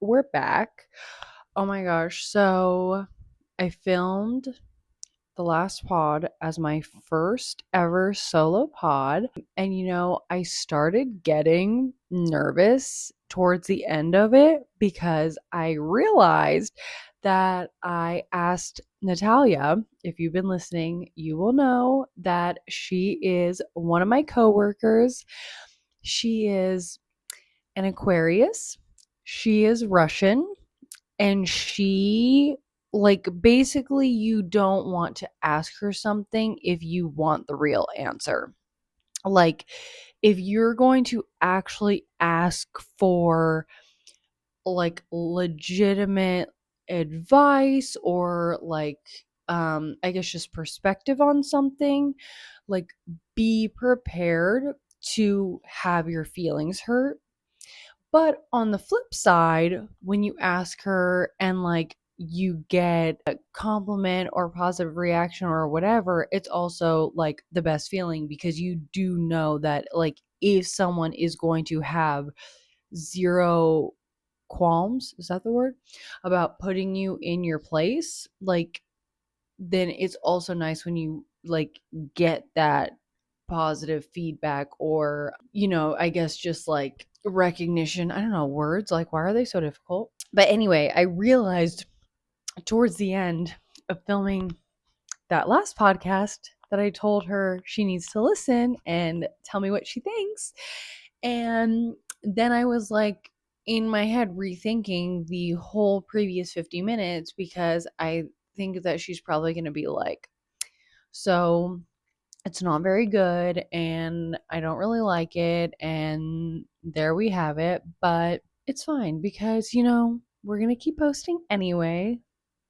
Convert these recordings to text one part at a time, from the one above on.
we're back. Oh my gosh. So I filmed the last pod as my first ever solo pod. And I started getting nervous towards the end of it because I realized that I asked Natalia. If you've been listening, you will know that she is one of my coworkers. She is an Aquarius. She is Russian, and she, like, basically you don't want to ask her something if you want the real answer. Like, if you're going to actually ask for like legitimate advice or like I guess just perspective on something, like, be prepared to have your feelings hurt. But on the flip side, when you ask her and like you get a compliment or positive reaction or whatever, it's also like the best feeling because you do know that, like, if someone is going to have zero qualms, is that the word? About putting you in your place, like, then it's also nice when you like get that positive feedback or, I guess just like recognition. I don't know, words, like, why are they so difficult? But anyway, I realized towards the end of filming that last podcast that I told her she needs to listen and tell me what she thinks. And then I was like, in my head, rethinking the whole previous 50 minutes because I think that she's probably going to be like, so it's not very good and I don't really like it. And there we have it. But it's fine because, we're going to keep posting anyway.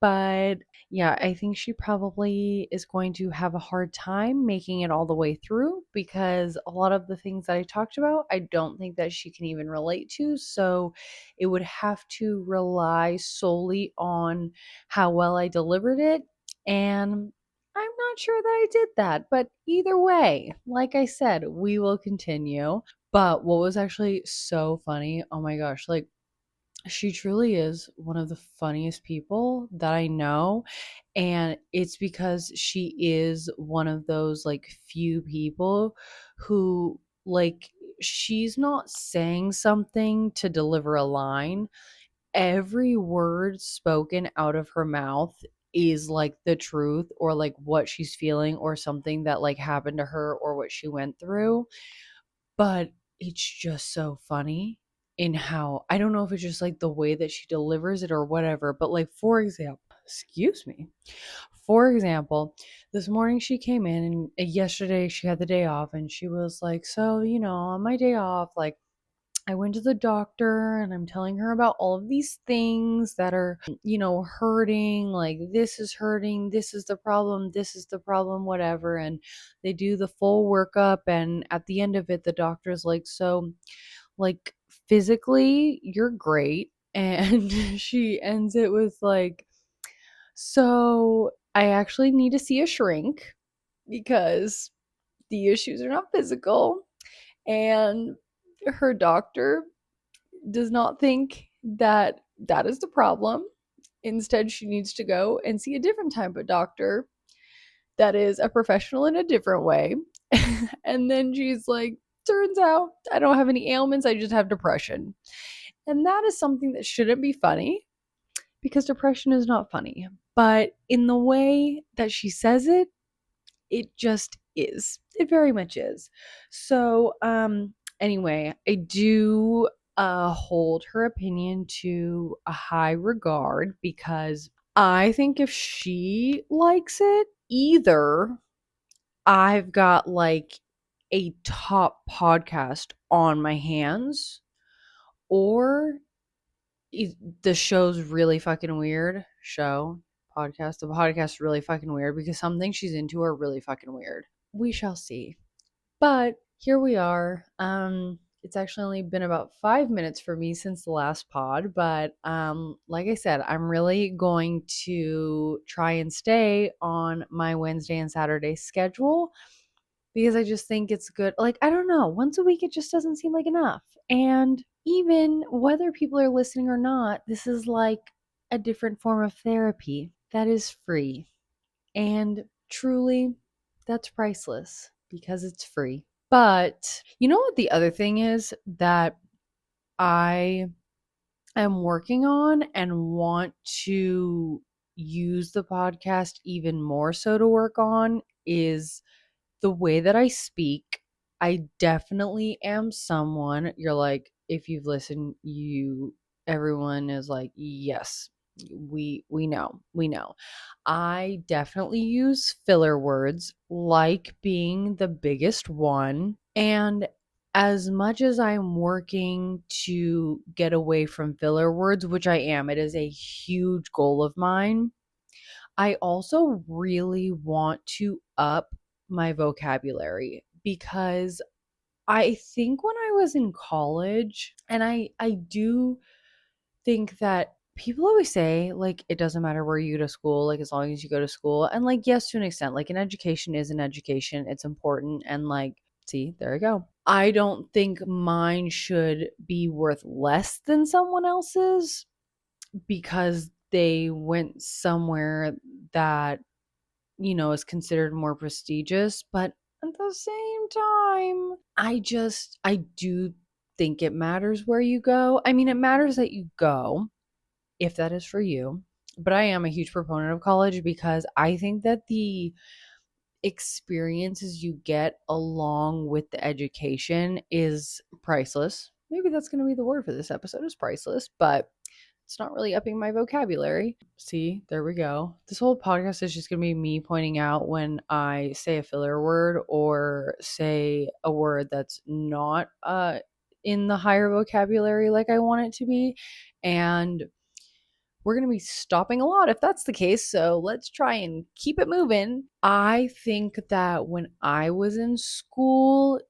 But yeah, I think she probably is going to have a hard time making it all the way through because a lot of the things that I talked about, I don't think that she can even relate to. So it would have to rely solely on how well I delivered it. And I'm not sure that I did that, but either way, like I said, we will continue. But what was actually so funny, oh my gosh, like, she truly is one of the funniest people that I know. And it's because she is one of those like few people who, like, she's not saying something to deliver a line. Every word spoken out of her mouth is like the truth or like what she's feeling or something that like happened to her or what she went through. But it's just so funny in how, I don't know if it's just like the way that she delivers it or whatever, but like, for example, excuse me. For example, this morning she came in and yesterday she had the day off and she was like, so, on my day off, like, I went to the doctor and I'm telling her about all of these things that are, hurting. Like, this is hurting. This is the problem. This is the problem, whatever. And they do the full workup. And at the end of it, the doctor's like, so, like, physically, you're great. And she ends it with, like, so I actually need to see a shrink because the issues are not physical. And her doctor does not think that that is the problem. Instead, she needs to go and see a different type of doctor that is a professional in a different way. And then she's like, turns out I don't have any ailments, I just have depression. And that is something that shouldn't be funny because depression is not funny. But in the way that she says it, it just is. It very much is. So, anyway, I do hold her opinion to a high regard because I think if she likes it, either I've got like a top podcast on my hands, or the show's really fucking weird. The podcast is really fucking weird because some things she's into are really fucking weird. We shall see. But here we are. It's actually only been about 5 minutes for me since the last pod, but like I said, I'm really going to try and stay on my Wednesday and Saturday schedule because I just think it's good. Like, I don't know, once a week it just doesn't seem like enough. And even whether people are listening or not, this is like a different form of therapy that is free. And truly, that's priceless because it's free. But you know what the other thing is that I am working on and want to use the podcast even more so to work on is the way that I speak. I definitely am someone you're like, if you've listened, everyone is like, yes, we know. We know. I definitely use filler words, like being the biggest one. And as much as I'm working to get away from filler words, which I am, it is a huge goal of mine. I also really want to up my vocabulary because I think when I was in college, and I do think that people always say like it doesn't matter where you go to school, like as long as you go to school. And like yes, to an extent, like an education is an education. It's important and like see, there you go. I don't think mine should be worth less than someone else's because they went somewhere that is considered more prestigious, but at the same time, I do think it matters where you go. I mean, it matters that you go if that is for you. But I am a huge proponent of college because I think that the experiences you get along with the education is priceless. Maybe that's going to be the word for this episode is priceless, but it's not really upping my vocabulary. See, there we go. This whole podcast is just going to be me pointing out when I say a filler word or say a word that's not in the higher vocabulary like I want it to be. And we're going to be stopping a lot if that's the case. So let's try and keep it moving. I think that when I was in school,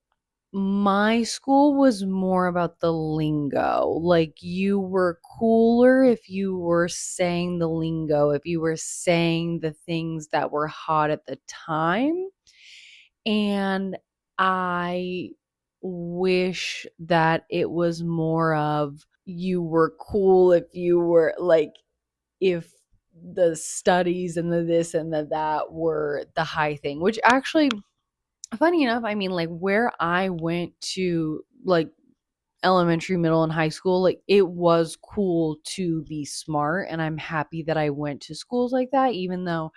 my school was more about the lingo. Like you were cooler if you were saying the lingo, if you were saying the things that were hot at the time. And I wish that it was more of you were cool if you were like, if the studies and the this and the that were the high thing, which actually, funny enough, I mean, like where I went to, like elementary, middle, and high school, like it was cool to be smart. And I'm happy that I went to schools like that, even though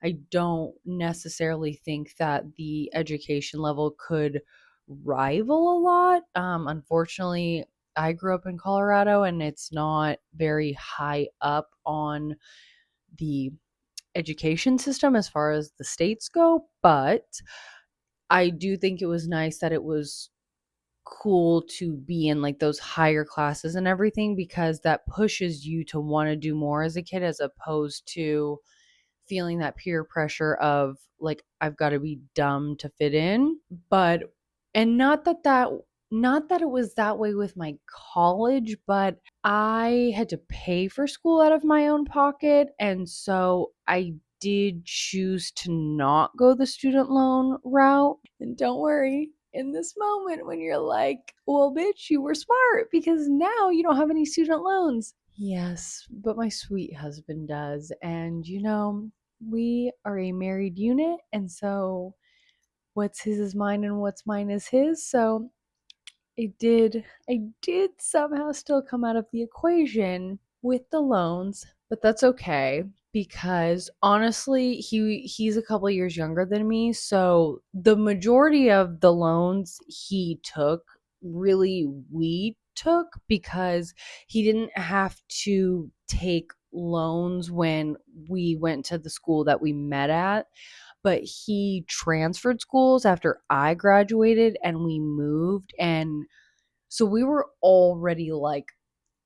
I don't necessarily think that the education level could rival a lot. Unfortunately, I grew up in Colorado and it's not very high up on the education system as far as the states go, but I do think it was nice that it was cool to be in like those higher classes and everything because that pushes you to want to do more as a kid as opposed to feeling that peer pressure of like I've got to be dumb to fit in. But and not that it was that way with my college, but I had to pay for school out of my own pocket, and so I did choose to not go the student loan route. And don't worry, in this moment when you're like, well, bitch, you were smart because now you don't have any student loans. Yes, but my sweet husband does. And we are a married unit. And so what's his is mine and what's mine is his. So I did somehow still come out of the equation with the loans, but that's okay because honestly, he's a couple years younger than me, so the majority of the loans he took, really we took because he didn't have to take loans when we went to the school that we met at, but he transferred schools after I graduated and we moved, and so we were already like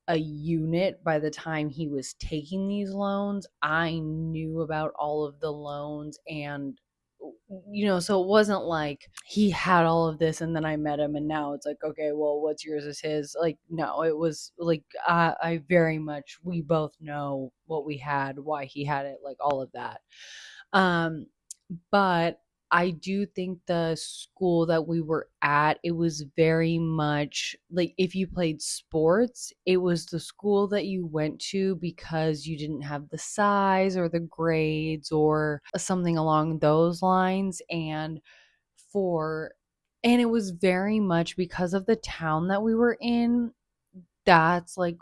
a unit by the time he was taking these loans. I knew about all of the loans and so it wasn't like he had all of this and then I met him and now it's like, okay, well, what's yours is his. Like, no, it was like, I very much, we both know what we had, why he had it, like all of that. But I do think the school that we were at, it was very much like if you played sports, it was the school that you went to because you didn't have the size or the grades or something along those lines. For and it was very much because of the town that we were in. That's like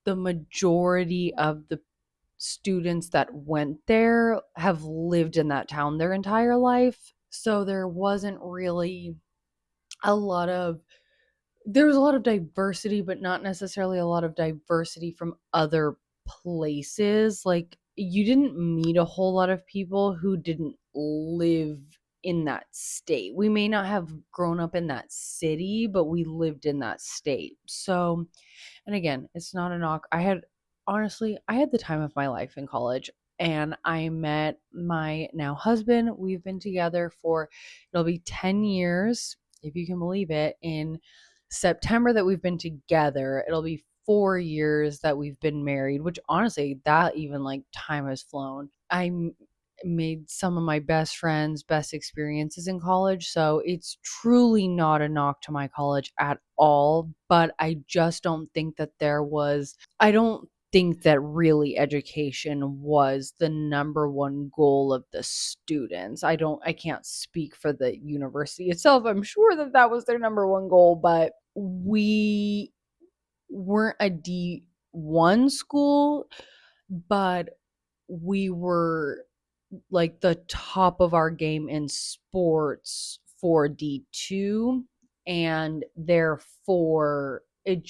the majority of the students that went there have lived in that town their entire life. So there wasn't really a lot of there was a lot of diversity, but not necessarily a lot of diversity from other places. Like you didn't meet a whole lot of people who didn't live in that state. We may not have grown up in that city, but we lived in that state. So, and again, it's not a knock. I had the time of my life in college, and I met my now husband. We've been together for, it'll be 10 years, if you can believe it, in September that we've been together. It'll be 4 years that we've been married, which honestly, that even like time has flown. Made some of my best friends, best experiences in college. So it's truly not a knock to my college at all. But I just don't think that I don't think that really education was the number one goal of the students. I can't speak for the university itself. I'm sure that that was their number one goal, but we weren't a D1 school, but we were like the top of our game in sports for D2, and therefore it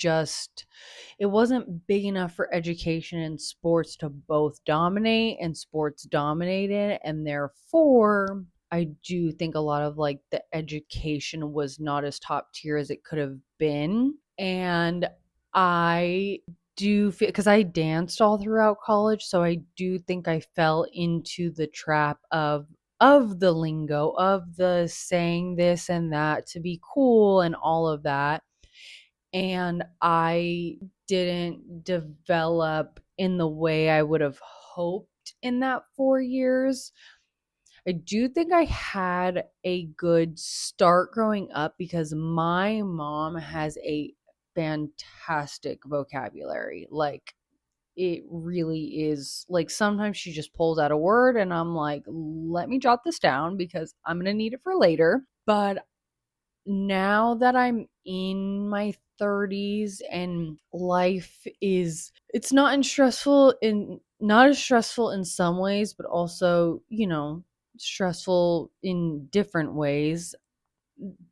wasn't big enough for education and sports to both dominate, and sports dominated, and therefore I do think a lot of like the education was not as top tier as it could have been. And I do feel, because I danced all throughout college, so I do think I fell into the trap of the lingo, of the saying this and that to be cool and all of that. And I didn't develop in the way I would have hoped in that 4 years. I do think I had a good start growing up because my mom has a fantastic vocabulary. Like, it really is like sometimes she just pulls out a word and I'm like, let me jot this down because I'm going to need it for later. But now that I'm in my 30s and life is it's not as stressful in some ways, but also, stressful in different ways.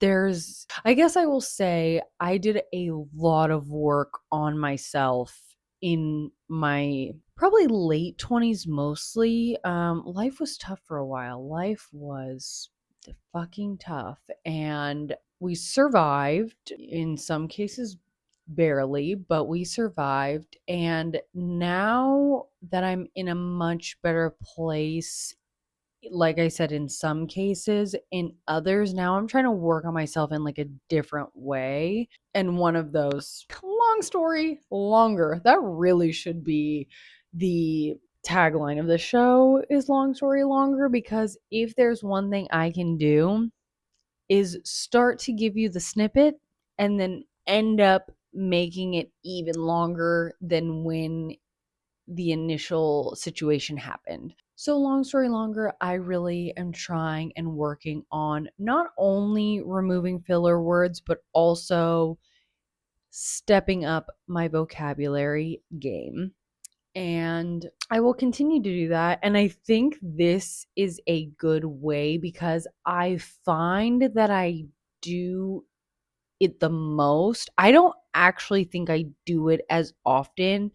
I guess I will say I did a lot of work on myself in my probably late 20s mostly. Life was tough for a while. Life was fucking tough, and we survived, in some cases barely, but we survived. And now that I'm in a much better place, like I said, in some cases, in others, now I'm trying to work on myself in like a different way. And one of those, long story longer, that really should be the tagline of the show, is long story longer, because if there's one thing I can do is start to give you the snippet and then end up making it even longer than when the initial situation happened. So, long story longer, I really am trying and working on not only removing filler words, but also stepping up my vocabulary game. And I will continue to do that. And I think this is a good way because I find that I do it the most. I don't actually think I do it as often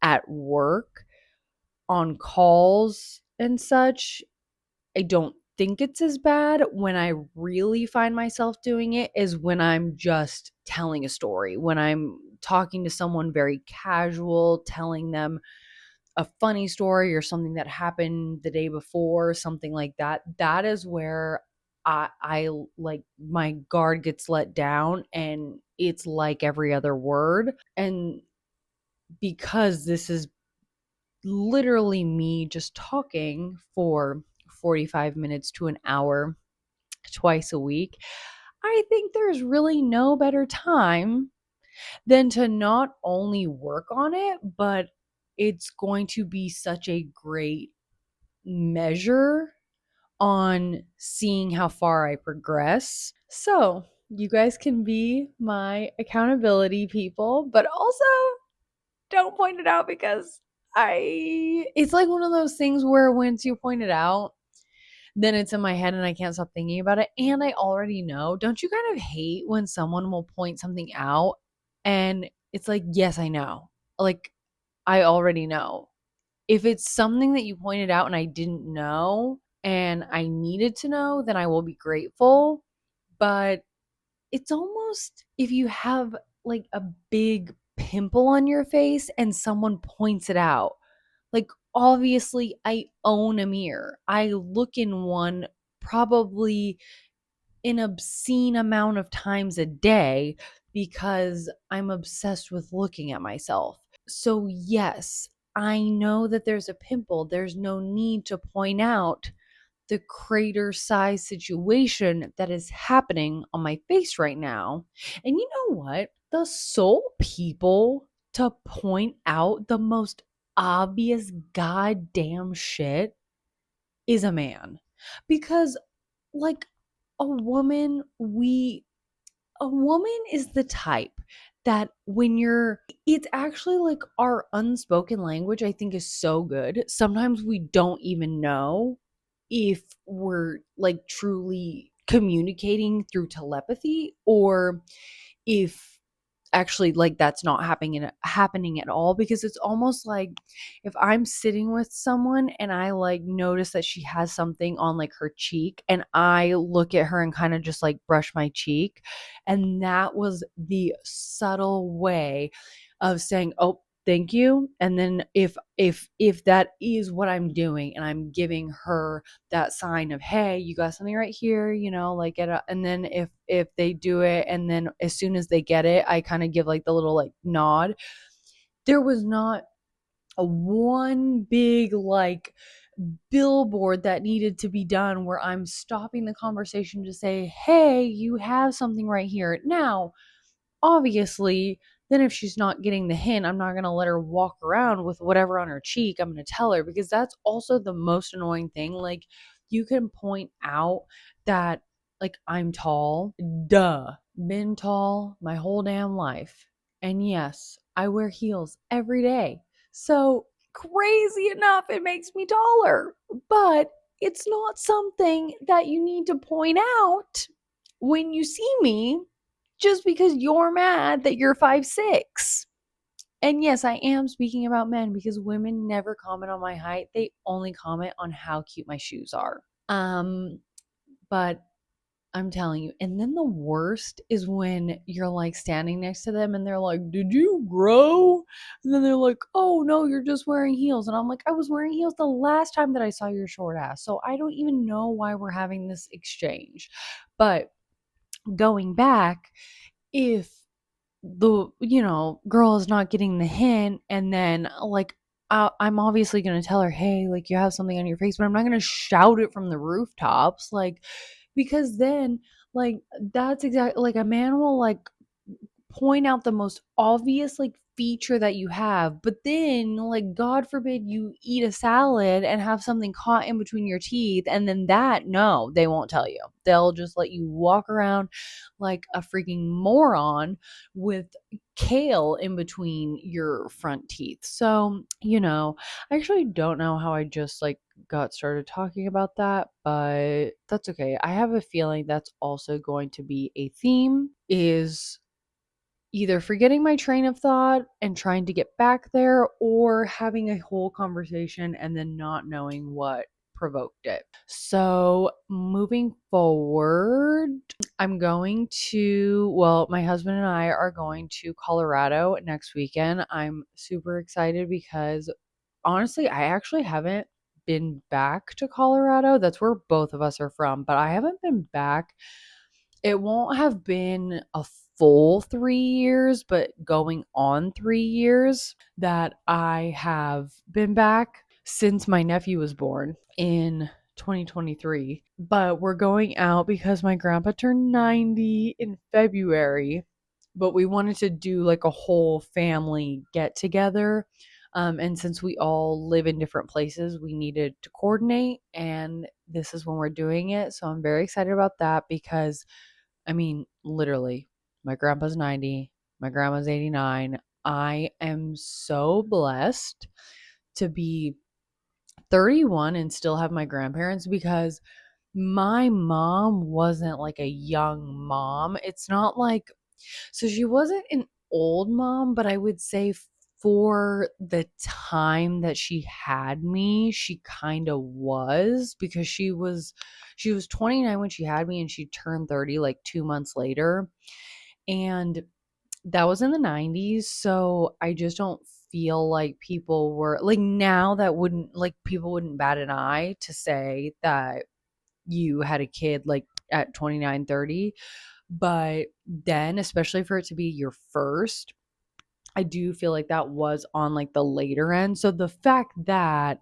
at work on calls and such. I don't think it's as bad. When I really find myself doing it is when I'm just telling a story, when I'm talking to someone very casual, telling them a funny story or something that happened the day before, something like that. That is where I like my guard gets let down, and it's like every other word. And because this is literally me just talking for 45 minutes to an hour twice a week, I think there's really no better time than to not only work on it, but it's going to be such a great measure on seeing how far I progress. So, you guys can be my accountability people, but also don't point it out because it's like one of those things where once you point it out, then it's in my head and I can't stop thinking about it. And I already know. Don't you kind of hate when someone will point something out and it's like, yes, I know. Like, I already know. If it's something that you pointed out and I didn't know and I needed to know, then I will be grateful. But it's almost if you have like a big pimple on your face and someone points it out. Like, obviously, I own a mirror. I look in one probably an obscene amount of times a day because I'm obsessed with looking at myself. So, yes, I know that there's a pimple. There's no need to point out the crater size situation that is happening on my face right now. And you know what? The sole people to point out the most obvious goddamn shit is a man. Because, like, a woman, a woman is the type that when it's actually like our unspoken language, I think is so good. Sometimes we don't even know if we're like truly communicating through telepathy or if actually like that's not happening at all, because it's almost like if I'm sitting with someone and I like notice that she has something on like her cheek and I look at her and kind of just like brush my cheek, and that was the subtle way of saying, oh, thank you. And then if that is what I'm doing and I'm giving her that sign of, hey, you got something right here, like and then if they do it and then as soon as they get it, I kind of give like the little like nod. There was not a one big like billboard that needed to be done where I'm stopping the conversation to say, hey, you have something right here. Now, obviously, then if she's not getting the hint, I'm not going to let her walk around with whatever on her cheek. I'm going to tell her, because that's also the most annoying thing. Like, you can point out that, like, I'm tall. Duh. Been tall my whole damn life. And yes, I wear heels every day. So, crazy enough, it makes me taller. But it's not something that you need to point out when you see me just because you're mad that you're 5'6". And yes, I am speaking about men because women never comment on my height. They only comment on how cute my shoes are. But I'm telling you, and then the worst is when you're like standing next to them and they're like, did you grow? And then they're like, oh no, you're just wearing heels. And I'm like, I was wearing heels the last time that I saw your short ass. So I don't even know why we're having this exchange. But going back, if the girl is not getting the hint, and then like I'm obviously going to tell her, hey, like you have something on your face, but I'm not going to shout it from the rooftops, like, because then like that's exactly like a man will like point out the most obvious like feature that you have, but then like god forbid you eat a salad and have something caught in between your teeth, and then that, no, they won't tell you. They'll just let you walk around like a freaking moron with kale in between your front teeth. So I actually don't know how I just like got started talking about that, but that's okay. I have a feeling that's also going to be a theme, is either forgetting my train of thought and trying to get back there, or having a whole conversation and then not knowing what provoked it. So, moving forward, my husband and I are going to Colorado next weekend. I'm super excited because honestly, I actually haven't been back to Colorado. That's where both of us are from, but I haven't been back. It won't have been a full 3 years, but going on 3 years that I have been back since my nephew was born in 2023. But we're going out because my grandpa turned 90 in February. But we wanted to do like a whole family get together. And since we all live in different places, we needed to coordinate. And this is when we're doing it. So I'm very excited about that because, I mean, literally, my grandpa's 90, my grandma's 89. I am so blessed to be 31 and still have my grandparents because my mom wasn't like a young mom. It's not like, so she wasn't an old mom, but I would say for the time that she had me, she kind of was because she was 29 when she had me and she turned 30 like 2 months later. And that was in the 90s, so I just don't feel like people were like now that wouldn't like people wouldn't bat an eye to say that you had a kid like at 29, 30. But then, especially for it to be your first, I do feel like that was on like the later end. So the fact that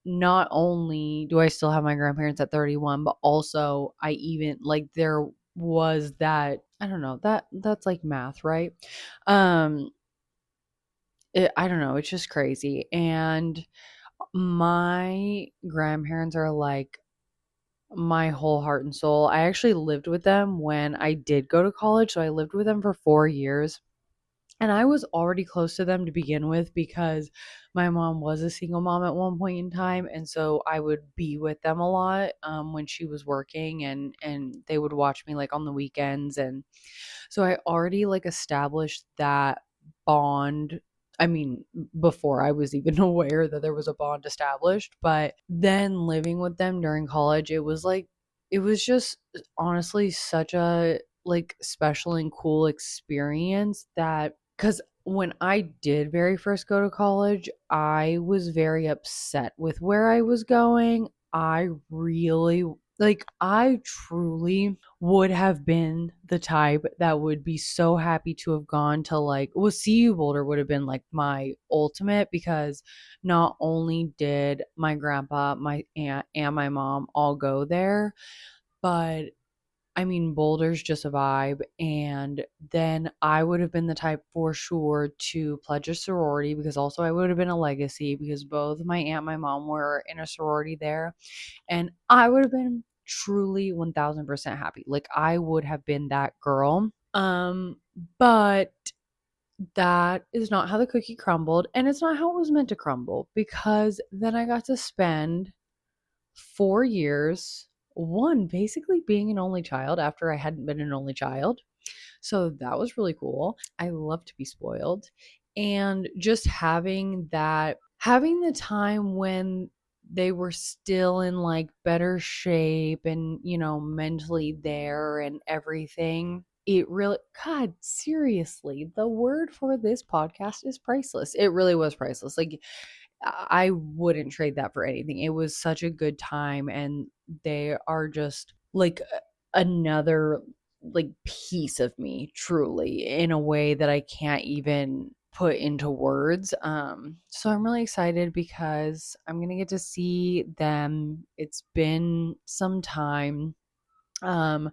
not only do I still have my grandparents at 31, but also I even like there was that, I don't know, that's like math, right? Um I don't know, it's just crazy. And my grandparents are like my whole heart and soul. I actually lived with them when I did go to college, so I lived with them for 4 years. And I was already close to them to begin with because my mom was a single mom at one point in time, and so I would be with them a lot when she was working, and they would watch me like on the weekends, and so I already like established that bond. I mean, before I was even aware that there was a bond established, but then living with them during college, it was just honestly such a like special and cool experience that because when I did very first go to college, I was very upset with where I was going. I really like I truly would have been the type that would be so happy to have gone to like well CU Boulder would have been like my ultimate because not only did my grandpa, my aunt, and my mom all go there, but I mean, Boulder's just a vibe. And then I would have been the type for sure to pledge a sorority because also I would have been a legacy because both my aunt and my mom were in a sorority there. And I would have been truly 1000% happy. Like I would have been that girl. But that is not how the cookie crumbled. And it's not how it was meant to crumble because then I got to spend 4 years, one, basically being an only child after I hadn't been an only child. So that was really cool. I love to be spoiled. And just having the time when they were still in like better shape and, mentally there and everything. It really, God, seriously, the word for this podcast is priceless. It really was priceless. Like, I wouldn't trade that for anything. It was such a good time, and they are just like another like piece of me, truly, in a way that I can't even put into words. So I'm really excited because I'm gonna get to see them. It's been some time. um,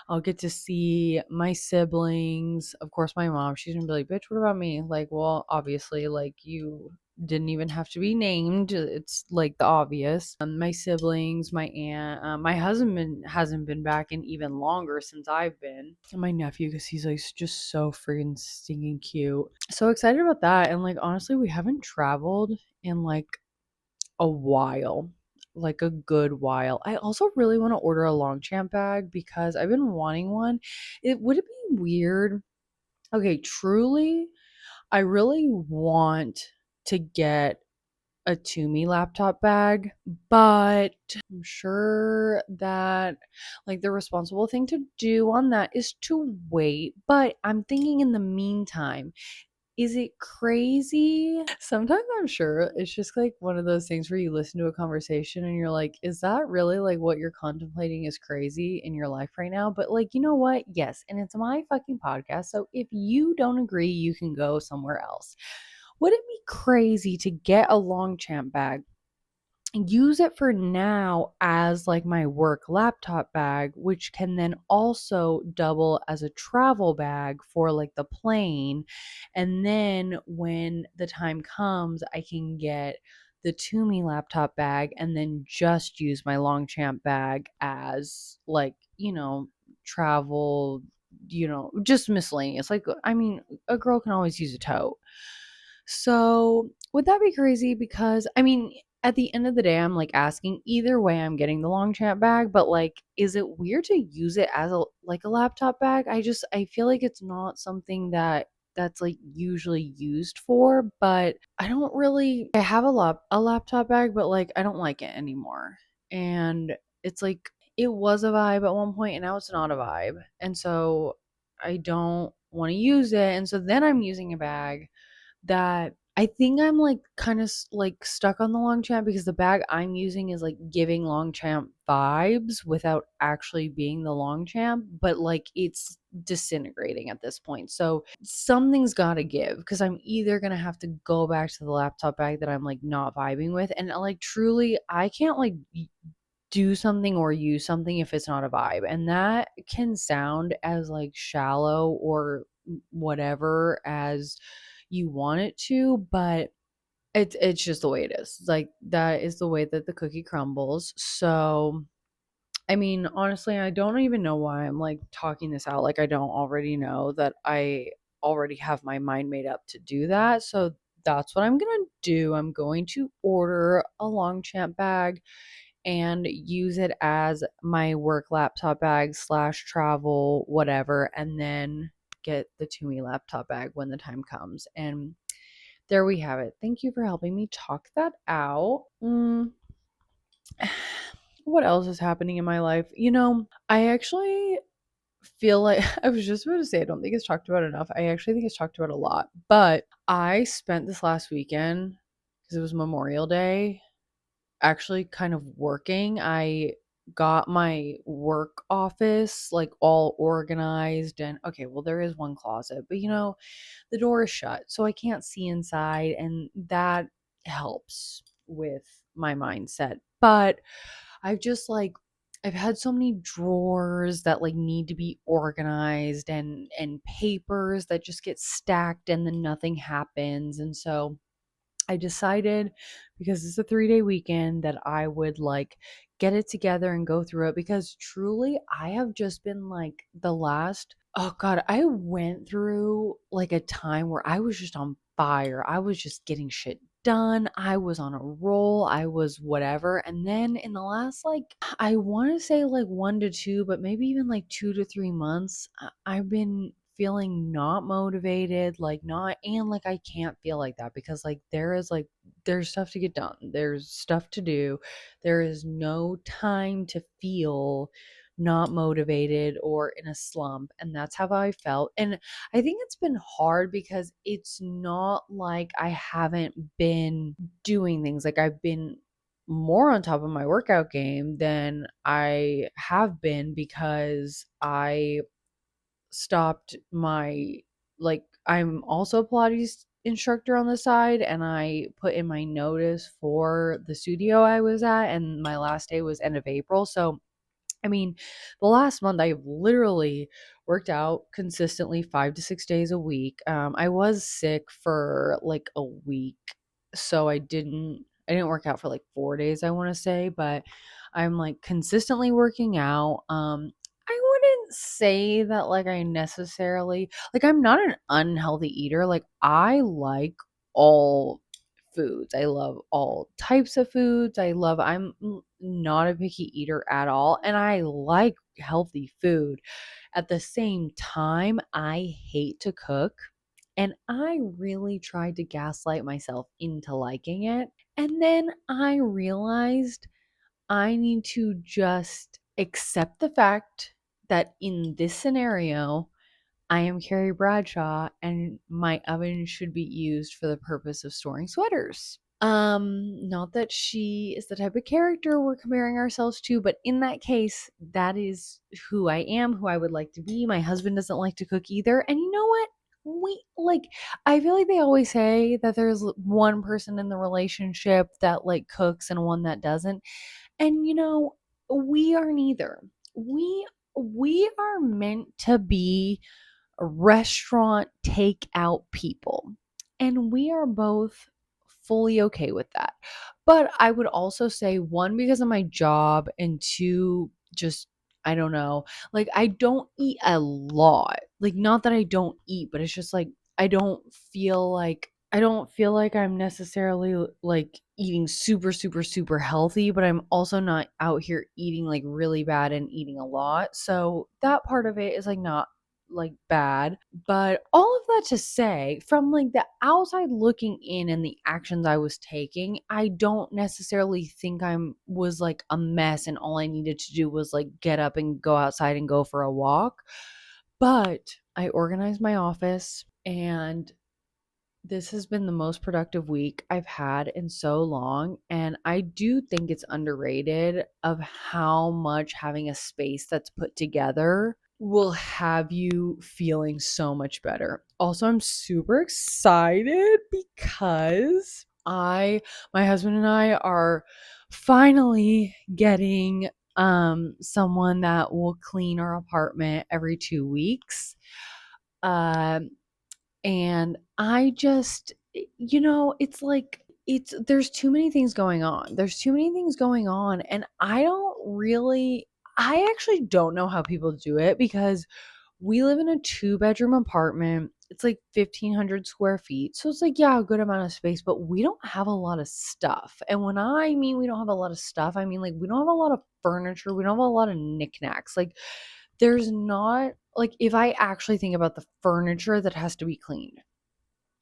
I'll get to see my siblings. Of course, my mom, she's gonna be like, bitch, what about me? Like, well, obviously, like, you didn't even have to be named. It's like the obvious. My siblings, my aunt, my husband hasn't been back in even longer since I've been. And my nephew, because he's like just so freaking stinking cute. So excited about that. And like, honestly, we haven't traveled in like a while, like a good while. I also really want to order a Longchamp bag because I've been wanting one. Would it be weird? Okay, truly, I really want to get a Toomey laptop bag, but I'm sure that like the responsible thing to do on that is to wait. But I'm thinking in the meantime, is it crazy? Sometimes I'm sure it's just like one of those things where you listen to a conversation and you're like, is that really like what you're contemplating is crazy in your life right now? But like, you know what? Yes. And it's my fucking podcast. So if you don't agree, you can go somewhere else. Would it be crazy to get a Longchamp bag use it for now as like my work laptop bag, which can then also double as a travel bag for like the plane. And then when the time comes, I can get the Toomey laptop bag and then just use my Longchamp bag as like, travel, just miscellaneous. Like, I mean, a girl can always use a tote. So, would that be crazy? Because, I mean, at the end of the day, I'm like asking either way, I'm getting the Longchamp bag, but like, is it weird to use it as a laptop bag? I feel like it's not something that's like usually used for, but I have a laptop bag, but like I don't like it anymore. And it's like it was a vibe at one point and now it's not a vibe. And so I don't want to use it. And so then I'm using a bag that I think I'm like kind of like stuck on the Longchamp because the bag I'm using is like giving Longchamp vibes without actually being the Longchamp, but like it's disintegrating at this point. So something's got to give because I'm either going to have to go back to the laptop bag that I'm like not vibing with. And like truly, I can't like do something or use something if it's not a vibe. And that can sound as like shallow or whatever as you want it to, but it's just the way it is. Like that is the way that the cookie crumbles. So I mean, honestly, I don't even know why I'm like talking this out. Like I don't already know that I already have my mind made up to do that. So that's what I'm gonna do. I'm going to order a Longchamp bag and use it as my work laptop bag slash travel, whatever, and then get the Toomey laptop bag when the time comes. And there we have it. Thank you for helping me talk that out. What else is happening in my life? I actually feel like I was just about to say I don't think it's talked about enough. I actually think it's talked about a lot. But I spent this last weekend because it was Memorial Day actually kind of working. I got my work office like all organized and okay, well there is one closet, but the door is shut, so I can't see inside and that helps with my mindset. But I've just like I've had so many drawers that like need to be organized and papers that just get stacked and then nothing happens. And so I decided because it's a 3-day weekend that I would like get it together and go through it because truly I have just been like the last oh god, I went through like a time where I was just on fire. I was just getting shit done. I was on a roll. I was whatever. And then in the last like I want to say like 1 to 2, but maybe even like 2 to 3 months, I've been feeling not motivated, like not and like I can't feel like that because there's stuff to get done. There's stuff to do. There is no time to feel not motivated or in a slump, and that's how I felt. And I think it's been hard because it's not like I haven't been doing things. Like I've been more on top of my workout game than I have been because I stopped my like I'm also a Pilates instructor on the side and I put in my notice for the studio I was at and my last day was end of April. So I mean, the last month I've literally worked out consistently 5 to 6 days a week. I was sick for like a week, so I didn't work out for like 4 days, I want to say, but I'm like consistently working out. I wouldn't say that like I necessarily like I'm not an unhealthy eater. Like I like all foods. I love all types of foods. I'm not a picky eater at all and I like healthy food. At the same time, I hate to cook and I really tried to gaslight myself into liking it. And then I realized I need to just accept the fact that in this scenario, I am Carrie Bradshaw and my oven should be used for the purpose of storing sweaters. Not that she is the type of character we're comparing ourselves to, but in that case, that is who I am, who I would like to be. My husband doesn't like to cook either. And you know what? we like I feel like they always say that there's one person in the relationship that like cooks and one that doesn't. And we are neither. We are meant to be restaurant takeout people. And we are both fully okay with that. But I would also say one, because of my job, and two, just I don't know. Like I don't eat a lot. Like not that I don't eat, but it's just like I don't feel like I'm necessarily like eating super super super healthy, but I'm also not out here eating like really bad and eating a lot. So that part of it is like not like bad. But all of that to say, from like the outside looking in and the actions I was taking, I don't necessarily think was like a mess and all I needed to do was like get up and go outside and go for a walk. But I organized my office, and this has been the most productive week I've had in so long. And I do think it's underrated of how much having a space that's put together will have you feeling so much better. Also, I'm super excited because my husband and I are finally getting someone that will clean our apartment every 2 weeks. Um and I just, it's like, there's too many things going on. There's too many things going on. And I actually don't know how people do it because we live in a 2-bedroom apartment. It's like 1,500 square feet. So it's like, yeah, a good amount of space, but we don't have a lot of stuff. And when I mean we don't have a lot of stuff, I mean like we don't have a lot of furniture. We don't have a lot of knickknacks. Like, there's not, like, if I actually think about the furniture that has to be cleaned,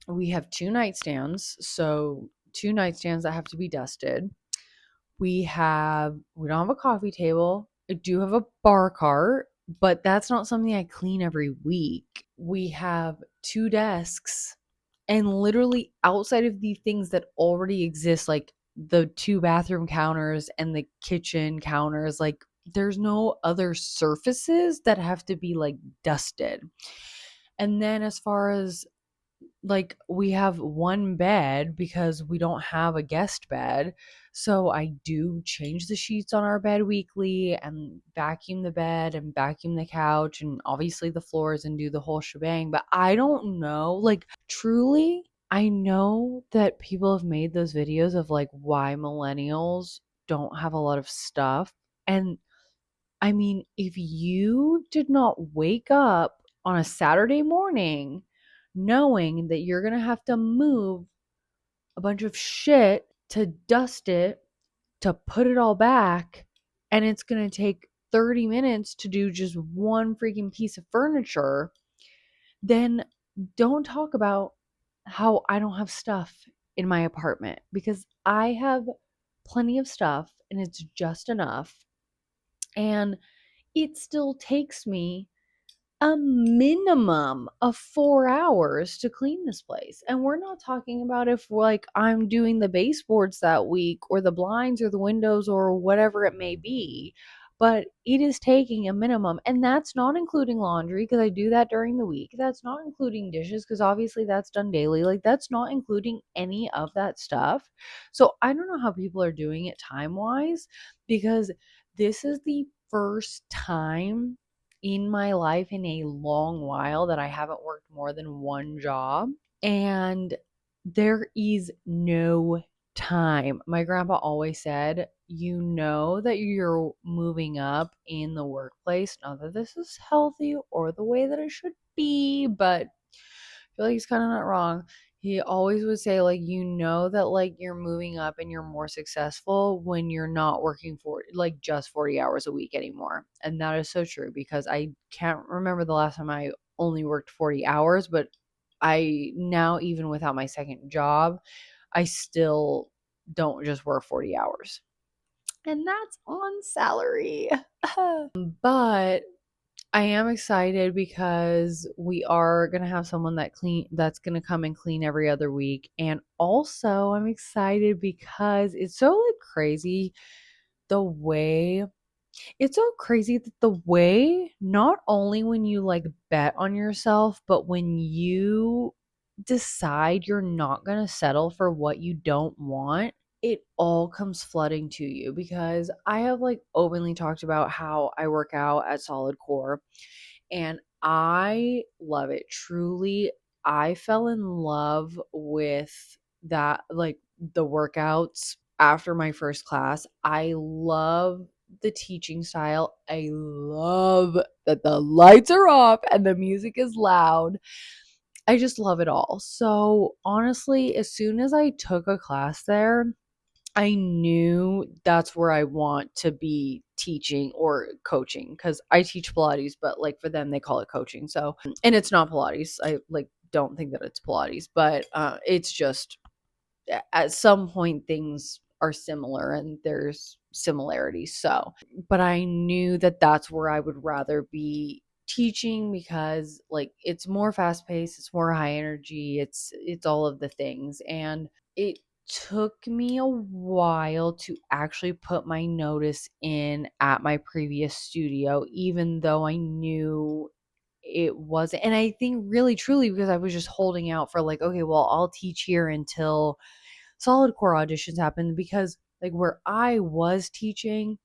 we have 2 nightstands, so 2 nightstands that have to be dusted. We don't have a coffee table. I do have a bar cart, but that's not something I clean every week. We have 2 desks, and literally outside of the things that already exist, like the 2 bathroom counters and the kitchen counters, like there's no other surfaces that have to be like dusted. And then as far as like, we have one bed because we don't have a guest bed. So I do change the sheets on our bed weekly and vacuum the bed and vacuum the couch and obviously the floors and do the whole shebang. But I don't know, like, truly, I know that people have made those videos of like why millennials don't have a lot of stuff. And I mean, if you did not wake up on a Saturday morning knowing that you're going to have to move a bunch of shit to dust it, to put it all back, and it's going to take 30 minutes to do just one freaking piece of furniture, then don't talk about how I don't have stuff in my apartment, because I have plenty of stuff and it's just enough. And it still takes me a minimum of 4 hours to clean this place. And we're not talking about if like I'm doing the baseboards that week or the blinds or the windows or whatever it may be, but it is taking a minimum. And that's not including laundry because I do that during the week. That's not including dishes because obviously that's done daily. Like, that's not including any of that stuff. So I don't know how people are doing it time-wise, because this is the first time in my life in a long while that I haven't worked more than one job. And there is no time. My grandpa always said, you know that you're moving up in the workplace. Not that this is healthy or the way that it should be, but I feel like he's kind of not wrong. He always would say, like, you know that like you're moving up and you're more successful when you're not working for like just 40 hours a week anymore. And that is so true, because I can't remember the last time I only worked 40 hours, but I now, even without my second job, I still don't just work 40 hours. And that's on salary. But I am excited because we are going to have someone that's going to come and clean every other week. And also I'm excited because it's so like crazy the way It's so crazy that the way, not only when you like bet on yourself, but when you decide you're not going to settle for what you don't want, it all comes flooding to you. Because I have like openly talked about how I work out at Solidcore and I love it. Truly, I fell in love with that, like the workouts after my first class. I love the teaching style. I love that the lights are off and the music is loud. I just love it all. So, honestly, as soon as I took a class there, I knew that's where I want to be teaching or coaching because I teach Pilates, but like for them, they call it coaching. So, and it's not Pilates. I like don't think that it's Pilates, but it's just at some point things are similar and there's similarities. So, but I knew that that's where I would rather be teaching because like it's more fast paced, it's more high energy, it's all of the things. And it took me a while to actually put my notice in at my previous studio, even though I knew it wasn't. And I think really truly because I was just holding out for like, okay, well, I'll teach here until Solidcore auditions happened, because like where I was teaching,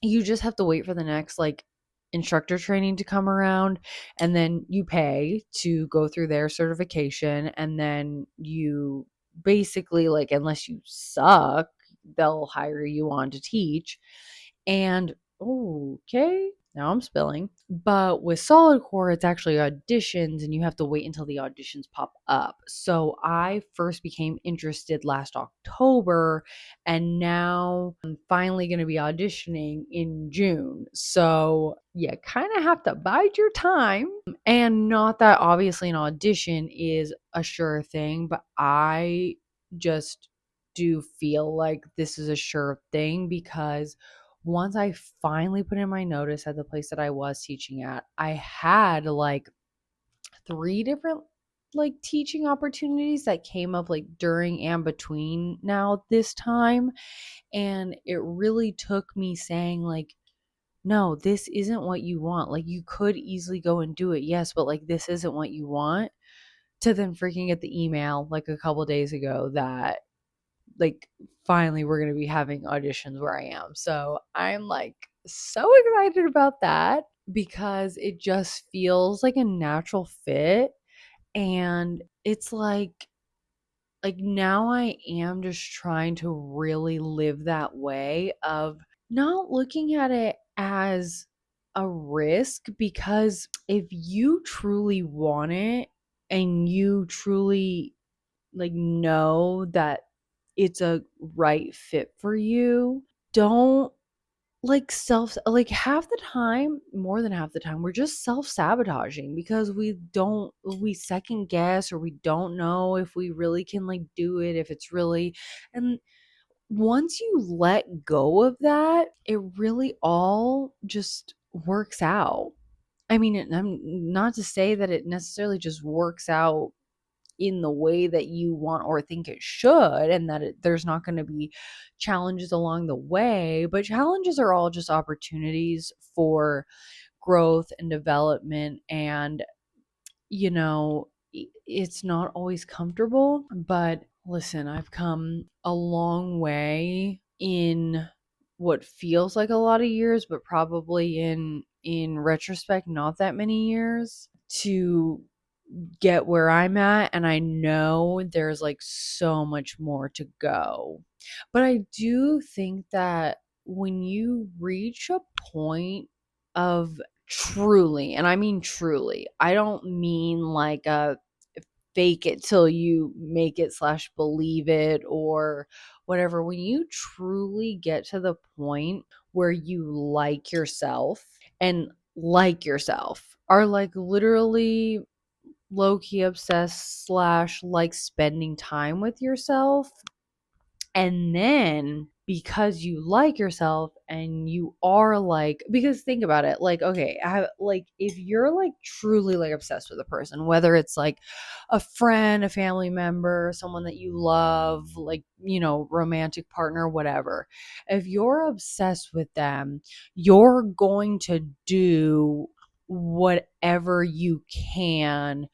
you just have to wait for the next like instructor training to come around, and then you pay to go through their certification, and then you basically like, unless you suck, they'll hire you on to teach. And okay, now I'm spilling. But with Solidcore, it's actually auditions, and you have to wait until the auditions pop up. So I first became interested last October, and now I'm finally going to be auditioning in June. So you kind of have to bide your time. And not that obviously an audition is a sure thing, but I just do feel like this is a sure thing because once I finally put in my notice at the place that I was teaching at, I had like three different like teaching opportunities that came up like during and between now this time. And it really took me saying, like, no, this isn't what you want. Like, you could easily go and do it, yes, but like, this isn't what you want. To then freaking get the email like a couple days ago that like finally we're going to be having auditions where I am. So I'm like so excited about that because it just feels like a natural fit. And it's like now I am just trying to really live that way of not looking at it as a risk, because if you truly want it and you truly like know that it's a right fit for you, don't like like half the time, more than half the time, we're just self-sabotaging because we second guess, or we don't know if we really can like do it, if it's really. And once you let go of that, it really all just works out. I mean, I'm not to say that it necessarily just works out in the way that you want or think it should, and that there's not going to be challenges along the way, but challenges are all just opportunities for growth and development. And it's not always comfortable, but listen, I've come a long way in what feels like a lot of years, but probably in retrospect not that many years, to get where I'm at. And I know there's like so much more to go. But I do think that when you reach a point of truly, and I mean truly, I don't mean like a fake it till you make it slash believe it or whatever. When you truly get to the point where you like yourself, and like yourself are like literally low key obsessed slash like spending time with yourself, And then because you like yourself and you are like, because think about it, like, okay, like if you're like truly like obsessed with a person, whether it's like a friend, a family member, someone that you love, like, romantic partner, whatever, if you're obsessed with them, you're going to do whatever you can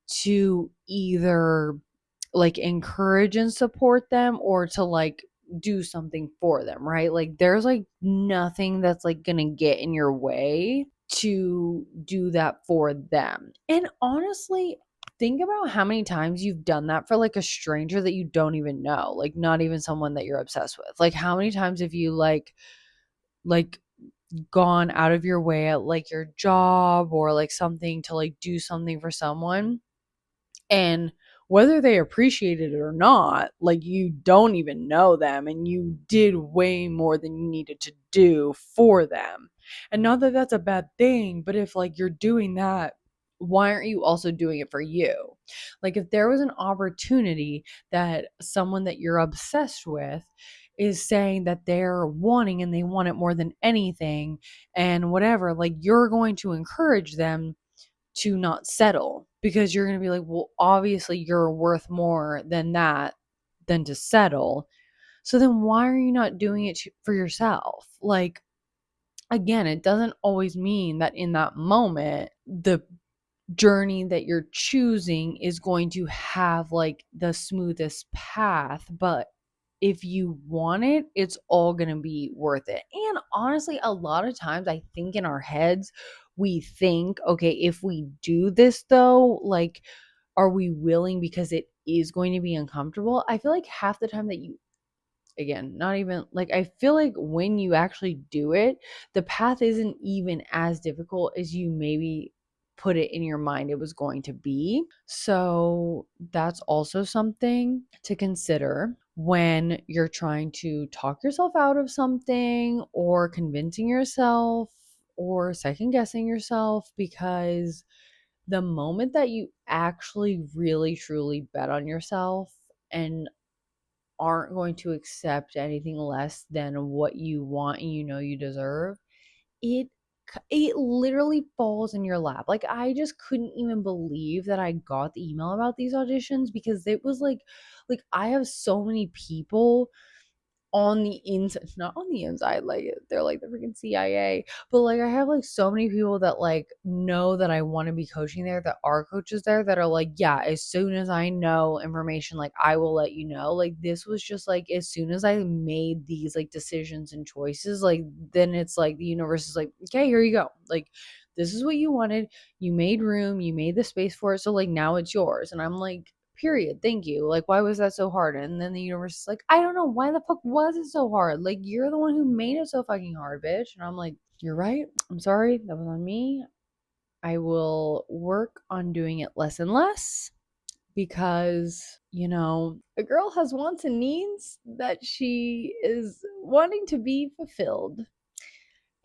to either like encourage and support them or to like do something for them, right? Like there's like nothing that's like gonna get in your way to do that for them. And honestly, think about how many times you've done that for like a stranger that you don't even know, like not even someone that you're obsessed with. Like how many times have you like gone out of your way at like your job or like something to like do something for someone, and whether they appreciated it or not, like you don't even know them and you did way more than you needed to do for them. And not that that's a bad thing, but if like you're doing that, why aren't you also doing it for you? Like if there was an opportunity that someone that you're obsessed with is saying that they're wanting and they want it more than anything and whatever, like you're going to encourage them to not settle because you're going to be like, well, obviously you're worth more than that than to settle. So then why are you not doing it for yourself? Like, again, it doesn't always mean that in that moment, the journey that you're choosing is going to have like the smoothest path, but if you want it, it's all going to be worth it. And honestly, a lot of times I think in our heads, we think, okay, if we do this though, like, are we willing because it is going to be uncomfortable? I feel like half the time that you, again, not even like, I feel like when you actually do it, the path isn't even as difficult as you maybe put it in your mind it was going to be. So that's also something to consider when you're trying to talk yourself out of something or convincing yourself or second guessing yourself, because the moment that you actually really truly bet on yourself and aren't going to accept anything less than what you want and you deserve, it it literally falls in your lap. Like I just couldn't even believe that I got the email about these auditions, because it was like I have so many people on the inside, not on the inside, like they're like the freaking CIA, but like I have like so many people that like know that I want to be coaching there, that are coaches there, that are like, yeah, as soon as I know information, like I will let you know. Like this was just like as soon as I made these like decisions and choices, like then it's like the universe is like, okay, here you go. Like this is what you wanted. You made room, you made the space for it. So like now it's yours. And I'm like, period. Thank you. Like, why was that so hard? And then the universe is like, I don't know. Why the fuck was it so hard? Like, you're the one who made it so fucking hard, bitch. And I'm like, you're right. I'm sorry. That was on me. I will work on doing it less and less, because, a girl has wants and needs that she is wanting to be fulfilled.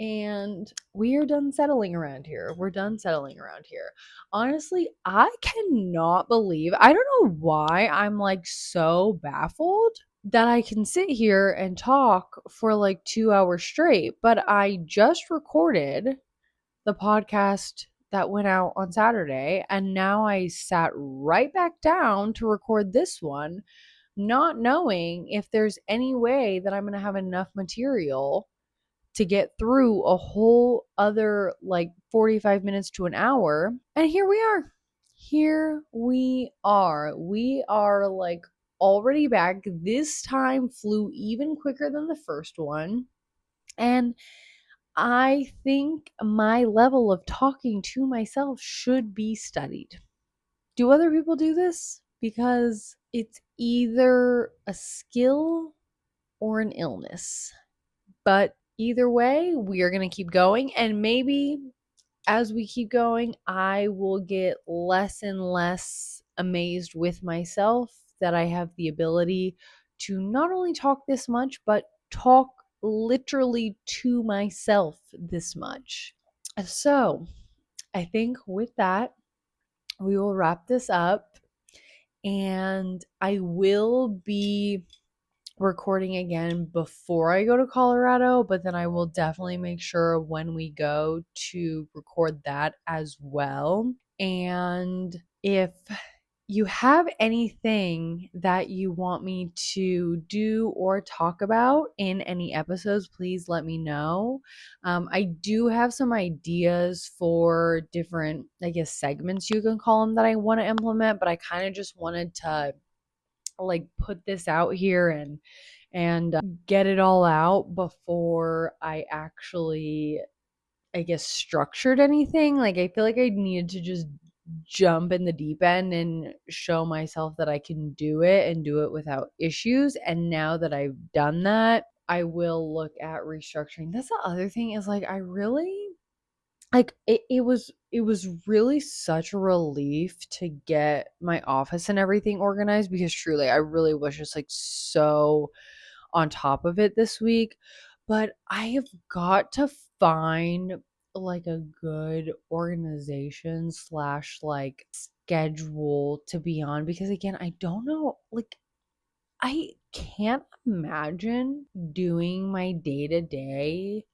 And we are done settling around here. We're done settling around here. Honestly, I cannot believe, I don't know why I'm like so baffled that I can sit here and talk for like 2 hours straight, but I just recorded the podcast that went out on Saturday, and now I sat right back down to record this one, not knowing if there's any way that I'm going to have enough material to get through a whole other like 45 minutes to an hour. And here we are. Here we are. We are like already back. This time flew even quicker than the first one. And I think my level of talking to myself should be studied. Do other people do this? Because it's either a skill or an illness. But either way, we are going to keep going. And maybe as we keep going, I will get less and less amazed with myself that I have the ability to not only talk this much, but talk literally to myself this much. So I think with that, we will wrap this up. And I will be recording again before I go to Colorado, but then I will definitely make sure when we go to record that as well. And if you have anything that you want me to do or talk about in any episodes, please let me know. I do have some ideas for different, I guess, segments you can call them that I want to implement, but I kind of just wanted to like put this out here and get it all out before I actually, I guess, structured anything. Like I feel like I needed to just jump in the deep end and show myself that I can do it and do it without issues. And now that I've done that, I will look at restructuring. That's the other thing is like I really like it was really such a relief to get my office and everything organized because truly I really was just like so on top of it this week. But I have got to find like a good organization slash like schedule to be on because again, I don't know, like I can't imagine doing my day to day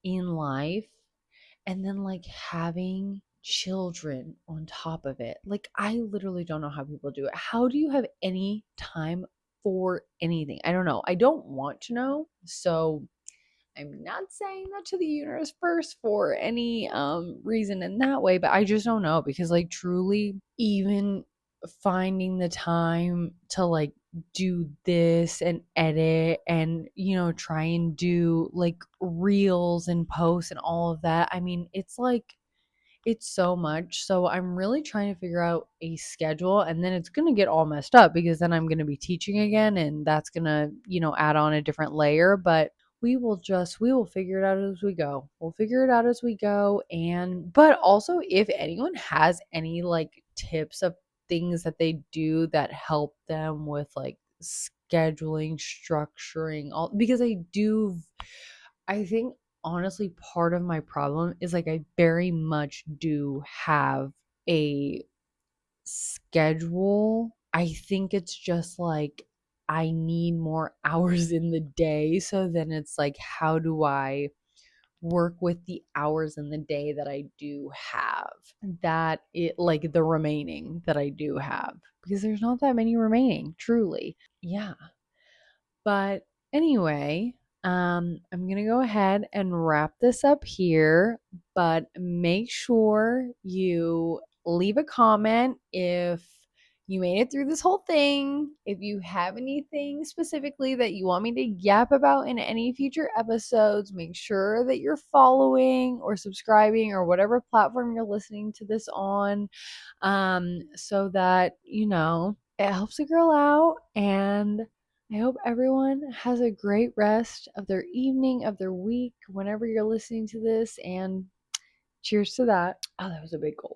in life and then like having children on top of it. Like I literally don't know how people do it. How do you have any time for anything? I don't know. I don't want to know. So I'm not saying that to the universe first for any reason in that way, but I just don't know because like truly even finding the time to like do this and edit and try and do like reels and posts and all of that. I mean, it's like it's so much. So I'm really trying to figure out a schedule and then it's going to get all messed up because then I'm going to be teaching again and that's going to, add on a different layer, but we will figure it out as we go. We'll figure it out as we go. And but also if anyone has any like tips of things that they do that help them with like scheduling, structuring, all because I think honestly part of my problem is like I very much do have a schedule. I think it's just like I need more hours in the day. So then it's like, how do I work with the hours in the day that I do have? That it like the remaining that I do have. Because there's not that many remaining, truly. Yeah. But anyway, I'm going to go ahead and wrap this up here, but make sure you leave a comment if you made it through this whole thing. If you have anything specifically that you want me to yap about in any future episodes, make sure that you're following or subscribing or whatever platform you're listening to this on, so that, it helps a girl out. And I hope everyone has a great rest of their evening, of their week, whenever you're listening to this. And cheers to that. Oh, that was a big gulp.